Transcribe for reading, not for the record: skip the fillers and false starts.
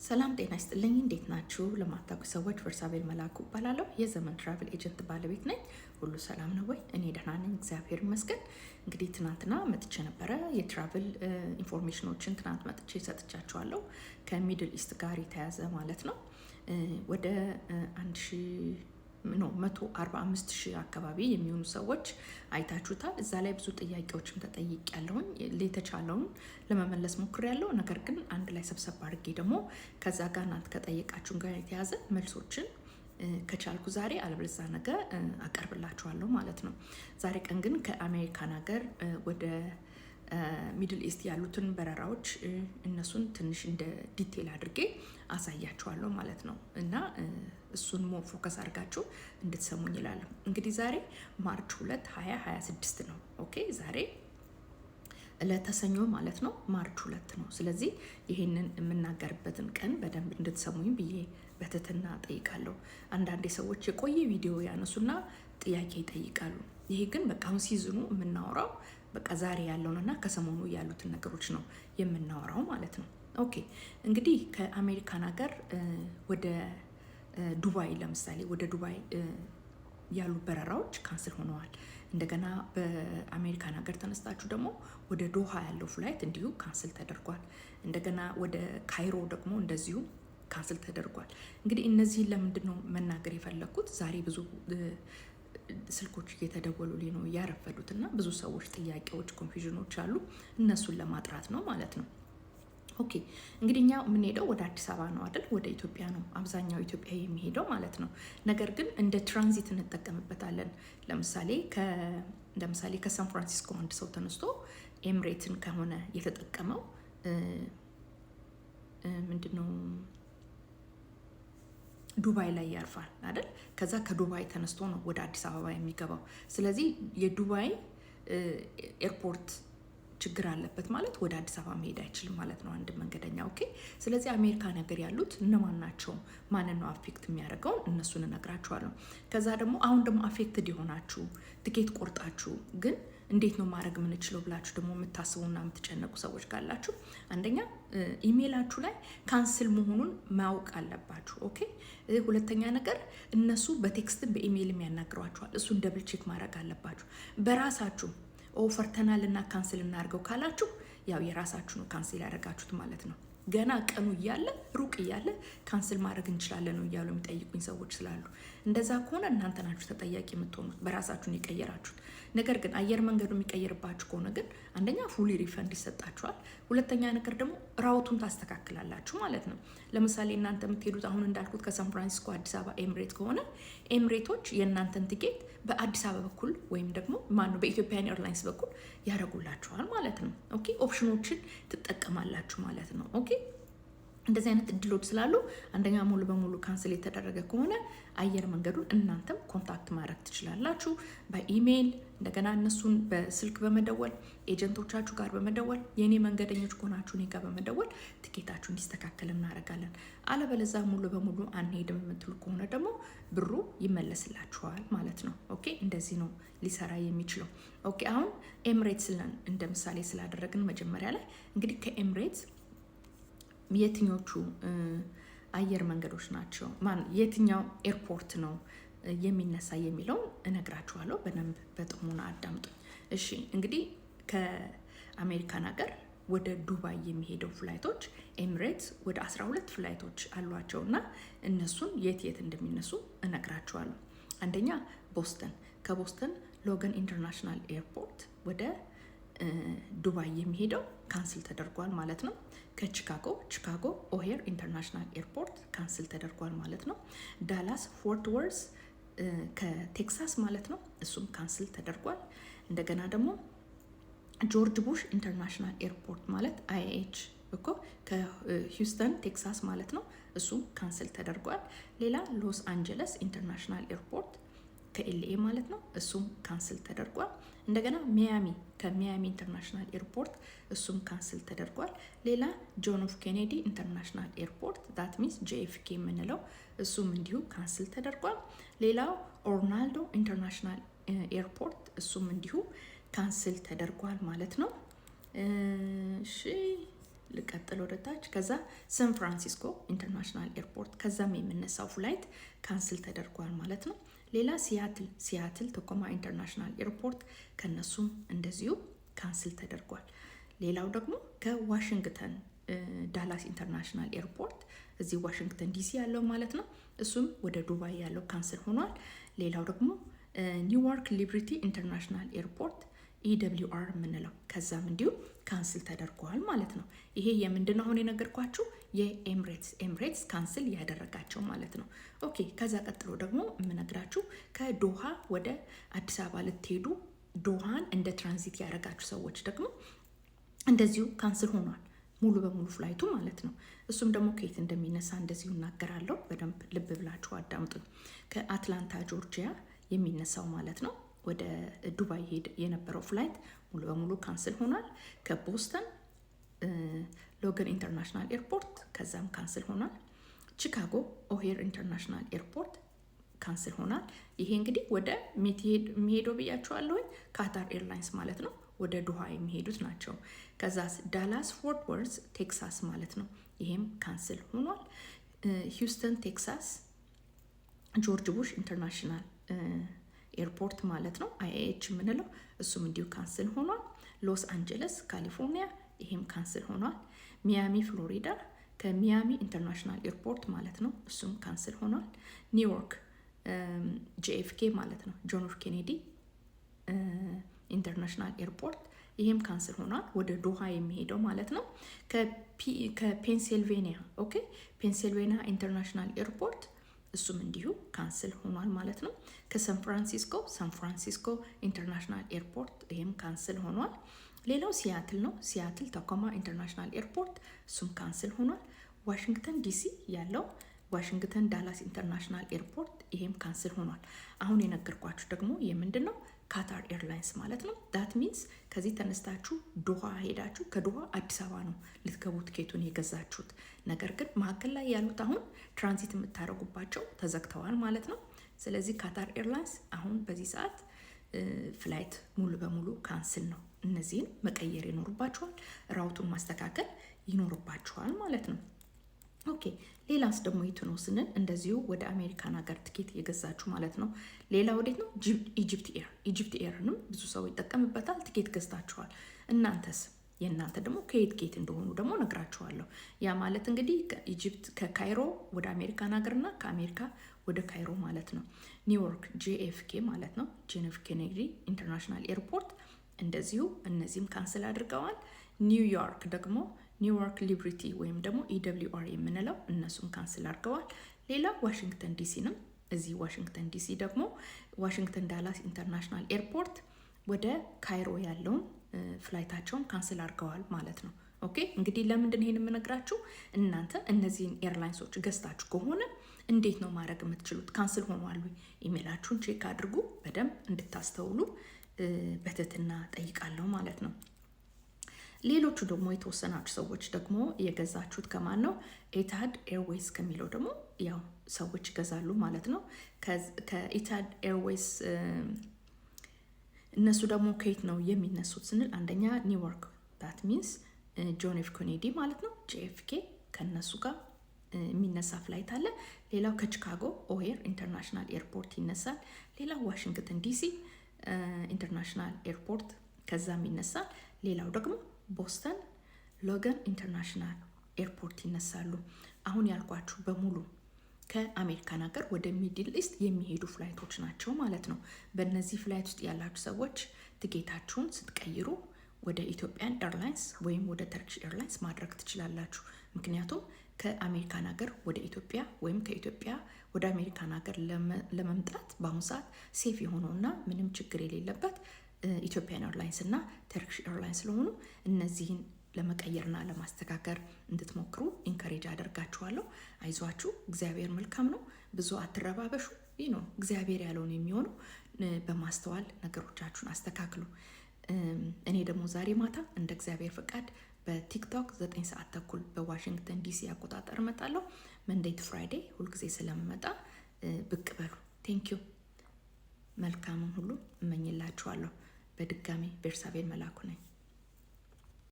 ሰላም ጤና ይስጥልኝ። እንዴት ናችሁ? ለማታውቁ ሰዎች ቨርሳቤል መላኩ እባላለሁ። የዘመን ትራቭል ኤጀንት ባለቤት ነኝ። ሁሉ ሰላም ነው ወይ? እኔ ደህና ነኝ፣ እግዚአብሔር ይመስገን። እንግዲህ ትናንትና መጥቼ ነበረ። የትራቭል ኢንፎርሜሽኖችን ትናንት መጥቼ ሰጥቻችኋለሁ። ከሚድል ኢስት ጋር የተያዘ ማለት ነው። ወደ 145,000 አካባቢ የሚሆኑ ሰዎች አይታችሁታል። እዛ ላይ ብዙ ጥያቄዎችም ተጠይቄያለሁኝ። የተቻለውን ለመመለስ ሞክሬያለሁ። ነገር ግን አንድ ላይ ሰብሰብ አድርጌ ደግሞ ከዛ ጋር እናንተ ከጠየቃችሁን ጋር የተያዘ መልሶችን ከቻልኩ ዛሬ አለበለዚያ ነገ አቀርብላችኋለሁ ማለት ነው። ዛሬ ቀን ግን ከአሜሪካን ሀገር ወደ ሚድል ኢስት ያሉትን በረራዎች እነሱን ትንሽ እንደ ዲቴል አድርጌ አሳያችኋለሁ ማለት ነው እና እሱን ሞ ፎከስ አድርጋችሁ እንድትሰሙኝ ይላል። እንግዲህ ዛሬ ማርች 2 2026 ነው። ኦኬ ዛሬ ለተሰኞ ማለት ነው፣ ማርች 2 ነው። ስለዚህ ይሄንን የምናገርበትን ቀን በደንብ እንድትሰሙኝ ብዬ በትህትና ጠይቃለሁ። አንዳንዴ ሰዎች የቆየ ቪዲዮ ያነሱና ጥያቄ ይጠይቃሉ። ይሄ ግን በቃ አሁን ሲዝኑ የምናወራው በቃ ዛሬ ያለውንና ከሰሞኑ ያሉትን ነገሮች ነው የምናወራው ማለት ነው። ኦኬ እንግዲህ ከአሜሪካን ሀገር ወደ ዱባይ ለምሳሌ ወደ ዱባይ ያሉ በረራዎች ካንስል ሆነዋል። እንደገና በአሜሪካን ሀገር ተነስታችሁ ደግሞ ወደ ዶሃ ያለው ፍላይት እንዲሁ ካንስል ተደርጓል። እንደገና ወደ ካይሮ ደግሞ እንደዚሁ ካንስል ተደርጓል። እንግዲህ እነዚህን ለምንድን ነው መናገር የፈለኩት? ዛሬ ብዙ ስልኮች እየተደወሉልኝ ነው ያረፈዱት እና ብዙ ሰዎች ጥያቄዎች፣ ኮንፊውዥኖች አሉ። እነሱን ለማጥራት ነው ማለት ነው። ኦኬ እንግዲህ እኛ የምንሄደው ወደ አዲስ አበባ ነው አይደል? ወደ ኢትዮጵያ ነው አብዛኛው ኢትዮጵያ የሚሄደው ማለት ነው። ነገር ግን እንደ ትራንዚት እንጠቀምበታለን። ለምሳሌ ከሳን ፍራንሲስኮ አንድ ሰው ተነስቶ ኤምሬትን ከሆነ የተጠቀመው ምንድነው ዱባይ ላይ ያርፋል አይደል? ከዛ ከዱባይ ተነስቶ ነው ወደ አዲስ አበባ የሚገባው። ስለዚህ የዱባይ ኤርፖርት ችግር አለበት ማለት ወደ አዲስ አበባ መሄድ አይችልም ማለት ነው አንድ መንገደኛ። ኦኬ ስለዚህ አሜሪካ ነገር ያሉት እነማን ናቸው? ማንን ነው አፌክት የሚያደርገውን እነሱን እነግራችኋለሁ። ከዛ ደግሞ አሁን ደግሞ አፌክትድ የሆናችሁ ትኬት ቆርጣችሁ ግን እንዴት ነው ማድረግ የምንችለው ብላችሁ ደግሞ የምታስቡና የምትጨነቁ ሰዎች ካላችሁ አንደኛ ኢሜይላችሁ ላይ ካንስል መሆኑን ማወቅ አለባችሁ። ኦኬ ሁለተኛ ነገር እነሱ በቴክስትም በኢሜይልም ያናግሯችኋል። እሱን ደብል ቼክ ማድረግ አለባችሁ። በራሳችሁ ፈርተናል እና ካንስል እናድርገው ካላችሁ ያው የራሳችሁ ነው ካንስል ያደረጋችሁት ማለት ነው። ገና ቀኑ እያለ ሩቅ እያለ ካንስል ማድረግ እንችላለን ነው እያሉ የሚጠይቁኝ ሰዎች ስላሉ፣ እንደዛ ከሆነ እናንተ ናችሁ ተጠያቂ የምትሆኑት፣ በራሳችሁን የቀየራችሁት። ነገር ግን አየር መንገዱ የሚቀይርባችሁ ከሆነ ግን አንደኛ ፉሊ ሪፈንድ ይሰጣችኋል። ሁለተኛ ነገር ደግሞ ራውቱን ታስተካክላላችሁ ማለት ነው። ለምሳሌ እናንተ የምትሄዱት አሁን እንዳልኩት ከሳን ፍራንሲስኮ አዲስ አበባ ኤምሬት ከሆነ ኤምሬቶች የእናንተን ቲኬት በአዲስ አበባ በኩል ወይም ደግሞ ማነው በኢትዮጵያን ኤርላይንስ በኩል ያደርጉላችኋል ማለት ነው። ኦኬ ኦፕሽኖችን ትጠቀማላችሁ ማለት ነው። ኦኬ እንደዚህ አይነት እድሎች ስላሉ አንደኛ ሙሉ በሙሉ ካንስል የተደረገ ከሆነ አየር መንገዱን እናንተም ኮንታክት ማድረግ ትችላላችሁ በኢሜይል፣ እንደገና እነሱን በስልክ በመደወል ኤጀንቶቻችሁ ጋር በመደወል የኔ መንገደኞች ከሆናችሁ እኔ ጋር በመደወል ትኬታችሁ እንዲስተካከል እናደርጋለን። አለበለዛ ሙሉ በሙሉ አንሄድም የምትሉ ከሆነ ደግሞ ብሩ ይመለስላችኋል ማለት ነው። ኦኬ እንደዚህ ነው ሊሰራ የሚችለው። ኦኬ አሁን ኤምሬትስ እንደ ምሳሌ ስላደረግን መጀመሪያ ላይ እንግዲህ ከኤምሬትስ የትኞቹ አየር መንገዶች ናቸው የትኛው ኤርፖርት ነው የሚነሳ የሚለውን እነግራችኋለሁ። በደንብ በጥሞና አዳምጡኝ። እሺ እንግዲህ ከአሜሪካን ሀገር ወደ ዱባይ የሚሄደው ፍላይቶች ኤሚሬትስ ወደ 12 ፍላይቶች አሏቸው እና እነሱን የት እንደሚነሱ እነግራችኋለሁ። አንደኛ ቦስተን፣ ከቦስተን ሎገን ኢንተርናሽናል ኤርፖርት ወደ ዱባይ የሚሄደው ካንስል ተደርጓል ማለት ነው። ከቺካጎ ኦሄር ኢንተርናሽናል ኤርፖርት ካንስል ተደርጓል ማለት ነው። ዳላስ ፎርት ወርዝ ከቴክሳስ ማለት ነው፣ እሱም ካንስል ተደርጓል። እንደገና ደግሞ ጆርጅ ቡሽ ኢንተርናሽናል ኤርፖርት ማለት አይኤች እኮ ከሂውስተን ቴክሳስ ማለት ነው፣ እሱም ካንስል ተደርጓል። ሌላ ሎስ አንጀለስ ኢንተርናሽናል ኤርፖርት ከኤልኤ ማለት ነው፣ እሱም ካንስል ተደርጓል። እንደገና ከሚያሚ ኢንተርናሽናል ኤርፖርት እሱም ካንስል ተደርጓል። ሌላ ጆን ኤፍ ኬኔዲ ኢንተርናሽናል ኤርፖርት ዳት ሚንስ ጄኤፍኬ የምንለው እሱም እንዲሁ ካንስል ተደርጓል። ሌላው ኦርላንዶ ኢንተርናሽናል ኤርፖርት እሱም እንዲሁ ካንስል ተደርጓል ማለት ነው። እሺ ልቀጥል ወደ ታች። ከዛ ሳን ፍራንሲስኮ ኢንተርናሽናል ኤርፖርት ከዛም የምነሳው ፍላይት ካንስል ተደርጓል ማለት ነው። ሌላ ሲያትል ተኮማ ኢንተርናሽናል ኤርፖርት ከነሱም እንደዚሁ ካንስል ተደርጓል። ሌላው ደግሞ ከዋሽንግተን ዳላስ ኢንተርናሽናል ኤርፖርት እዚህ ዋሽንግተን ዲሲ ያለው ማለት ነው፣ እሱም ወደ ዱባይ ያለው ካንስል ሆኗል። ሌላው ደግሞ ኒውዮርክ ሊበርቲ ኢንተርናሽናል ኤርፖርት EWR የምንለው ከዛም እንዲሁ ካንስል ተደርጓል ማለት ነው። ይሄ የምንድነው አሁን የነገርኳችሁ የኤምሬትስ ካንስል ያደረጋቸው ማለት ነው። ኦኬ ከዛ ቀጥሎ ደግሞ የምነግራችሁ ከዶሃ ወደ አዲስ አበባ ልትሄዱ ዶሃን እንደ ትራንዚት ያደረጋችሁ ሰዎች ደግሞ እንደዚሁ ካንስል ሆኗል ሙሉ በሙሉ ፍላይቱ ማለት ነው። እሱም ደግሞ ከየት እንደሚነሳ እንደዚሁ እናገራለሁ። በደንብ ልብ ብላችሁ አዳምጡኝ። ከአትላንታ ጆርጂያ የሚነሳው ማለት ነው ወደ ዱባይ ሄድ የነበረው ፍላይት ሙሉ በሙሉ ካንስል ሆኗል። ከቦስተን ሎገን ኢንተርናሽናል ኤርፖርት ከዛም ካንስል ሆኗል። ቺካጎ ኦሄር ኢንተርናሽናል ኤርፖርት ካንስል ሆኗል። ይሄ እንግዲህ ወደ የሚሄደው ብያችኋለሁ ካታር ኤርላይንስ ማለት ነው፣ ወደ ዱሃ የሚሄዱት ናቸው። ከዛ ዳላስ ፎርት ወርዝ ቴክሳስ ማለት ነው፣ ይሄም ካንስል ሆኗል። ሂውስተን ቴክሳስ ጆርጅ ቡሽ ኢንተርናሽናል ኤርፖርት ማለት ነው IAH የምንለው እሱም እንዲሁ ካንስል ሆኗል። ሎስ አንጀለስ ካሊፎርኒያ ይሄም ካንስል ሆኗል። ሚያሚ ፍሎሪዳ ከሚያሚ ኢንተርናሽናል ኤርፖርት ማለት ነው እሱም ካንስል ሆኗል። ኒውዮርክ JFK ማለት ነው ጆን ኤፍ ኬኔዲ ኢንተርናሽናል ኤርፖርት ይሄም ካንስል ሆኗል፣ ወደ ዶሃ የሚሄደው ማለት ነው። ከፔንሲልቬኒያ ፔንሲልቬኒያ ኢንተርናሽናል ኤርፖርት እሱም እንዲሁ ካንስል ሆኗል ማለት ነው። ከሳን ፍራንሲስኮ ኢንተርናሽናል ኤርፖርት ይሄም ካንስል ሆኗል። ሌላው ሲያትል ነው፣ ሲያትል ተኮማ ኢንተርናሽናል ኤርፖርት እሱም ካንስል ሆኗል። ዋሽንግተን ዲሲ ያለው ዋሽንግተን ዳላስ ኢንተርናሽናል ኤርፖርት ይሄም ካንስል ሆኗል። አሁን የነገርኳችሁ ደግሞ የምንድን ነው ካታር ኤርላይንስ ማለት ነው። ዳት ሚንስ ከዚህ ተነስታችሁ ዶሃ ሄዳችሁ ከዶሃ አዲስ አበባ ነው ልትገቡ ትኬቱን የገዛችሁት። ነገር ግን መካከል ላይ ያሉት አሁን ትራንዚት የምታደርጉባቸው ተዘግተዋል ማለት ነው። ስለዚህ ካታር ኤርላይንስ አሁን በዚህ ሰዓት ፍላይት ሙሉ በሙሉ ካንስል ነው። እነዚህን መቀየር ይኖርባችኋል፣ ራውቱን ማስተካከል ይኖርባችኋል ማለት ነው። ኦኬ ሌላስ ደግሞ የት ነው ስንል እንደዚሁ ወደ አሜሪካን ሀገር ትኬት የገዛችሁ ማለት ነው። ሌላ ወዴት ነው? ኢጂፕት ኤርንም ብዙ ሰው ይጠቀምበታል። ትኬት ገዝታችኋል። እናንተስ? የእናንተ ደግሞ ከየት እንደሆኑ ደግሞ ነግራችኋለሁ። ያ ማለት እንግዲህ ከኢጂፕት ከካይሮ ወደ አሜሪካን ሀገርና ከአሜሪካ ወደ ካይሮ ማለት ነው። ኒውዮርክ JFK ማለት ነው ጆን ኤፍ ኬኔዲ ኢንተርናሽናል ኤርፖርት እንደዚሁ እነዚህም ካንስል አድርገዋል። ኒውዮርክ ደግሞ ኒውዮርክ ሊበርቲ ወይም ደግሞ EWR የምንለው እነሱን ካንስል አድርገዋል። ሌላ ዋሽንግተን ዲሲንም እዚህ ዋሽንግተን ዲሲ ደግሞ ዋሽንግተን ዳላስ ኢንተርናሽናል ኤርፖርት ወደ ካይሮ ያለውን ፍላይታቸውን ካንስል አድርገዋል ማለት ነው። ኦኬ እንግዲህ ለምንድን ይሄን የምነግራችሁ እናንተ እነዚህን ኤርላይንሶች ገዝታችሁ ከሆነ እንዴት ነው ማድረግ የምትችሉት? ካንስል ሆኗል ኢሜላችሁን ቼክ አድርጉ፣ በደንብ እንድታስተውሉ በትህትና ጠይቃለሁ ማለት ነው። ሌሎቹ ደግሞ የተወሰናችሁ ሰዎች ደግሞ የገዛችሁት ከማን ነው? ኤታድ ኤርዌይስ ከሚለው ደግሞ ያው ሰዎች ይገዛሉ ማለት ነው። ከኤታድ ኤርዌይስ እነሱ ደግሞ ከየት ነው የሚነሱት ስንል አንደኛ ኒውዮርክ ዳት ሚንስ ጆን ኤፍ ኬኔዲ ማለት ነው JFK ከነሱ ጋር የሚነሳ ፍላይት አለ። ሌላው ከቺካጎ ኦሄር ኢንተርናሽናል ኤርፖርት ይነሳል። ሌላው ዋሽንግተን ዲሲ ኢንተርናሽናል ኤርፖርት ከዛም ይነሳል። ሌላው ደግሞ ቦስተን ሎገን ኢንተርናሽናል ኤርፖርት ይነሳሉ። አሁን ያልኳችሁ በሙሉ ከአሜሪካን ሀገር ወደ ሚድል ኢስት የሚሄዱ ፍላይቶች ናቸው ማለት ነው። በእነዚህ ፍላይት ውስጥ ያላችሁ ሰዎች ትኬታችሁን ስትቀይሩ ወደ ኢትዮጵያን ኤርላይንስ ወይም ወደ ተርኪሽ ኤርላይንስ ማድረግ ትችላላችሁ። ምክንያቱም ከአሜሪካን ሀገር ወደ ኢትዮጵያ ወይም ከኢትዮጵያ ወደ አሜሪካን ሀገር ለመምጣት በአሁኑ ሰዓት ሴፍ የሆነውና ምንም ችግር የሌለበት ኢትዮጵያን ኤርላይንስ እና ተርኪሽ ኤርላይንስ ስለሆኑ እነዚህን ለመቀየርና ለማስተካከል እንድትሞክሩ ኢንከሬጅ አደርጋችኋለሁ። አይዟችሁ፣ እግዚአብሔር መልካም ነው። ብዙ አትረባበሹ። ይህ ነው እግዚአብሔር ያለውን የሚሆነው። በማስተዋል ነገሮቻችሁን አስተካክሉ። እኔ ደግሞ ዛሬ ማታ እንደ እግዚአብሔር ፈቃድ በቲክቶክ 9 ሰዓት ተኩል በዋሽንግተን ዲሲ አቆጣጠር እመጣለሁ። መንዴይ ቱ ፍራይዴ ሁልጊዜ ስለምመጣ ብቅ በሉ። ቴንኪዩ። መልካምን ሁሉ እመኝላችኋለሁ። በድጋሚ ቤርሳቤል መላኩ ነኝ።